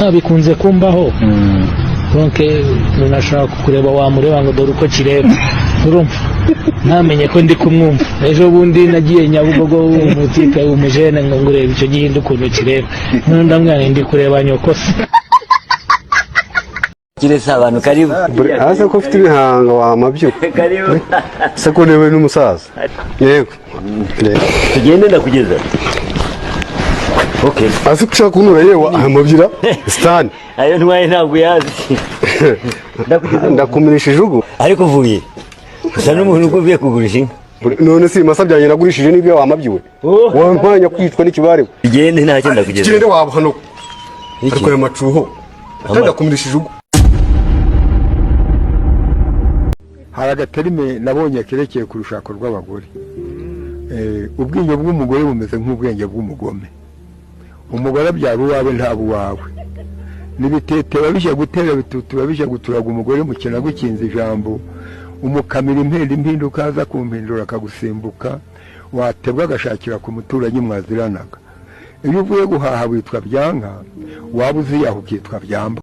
bikunze kumbaho donc nashaka kureba wamureba ngo dore uko kireba urumva ntamenye ko ndi kumwumva ejo bundi nagiye Nyabugogo umutipe umujene ngo ngurebe icyo gihinda ukuntu kireba none ndamwana ndi kureba nyokose kiresa abantu karibu ase ko ufite ibihanga wamabyuka karibu se ko newe n'umusaza yego tugende ndakugeza okay ase kushaka kunura yewe amabyira stan ayo ntwaye ntabwo yazi ndakumirisha ijugu ariko vuye usa n'umuntu uvuye kugurisha inka none si masabyanye nagurishije n'ibyo wamabyiwe wampanya kwitwa n'ikibare igende ntacyo ndakugeza igende wabo hano ariko amacuho ndakumirisha ijugu hari agaterime nabonye kerekeye ku rushako rw'abagore ubwenge bw'umugore bumeze nk'ubwenge bw'umugome umugore abyara uwawe ntaba uwawe n'ibitete babishya gutera bitutu babishya guturaga umugore mu kinago kinze ijambo umukamira impinduka aza kumpindura akagusimbuka watebwa agashakira ku muturanyi mwaziranaga iyo uvuye guhaha witwa byanka waba uziyaho ukitwa byamba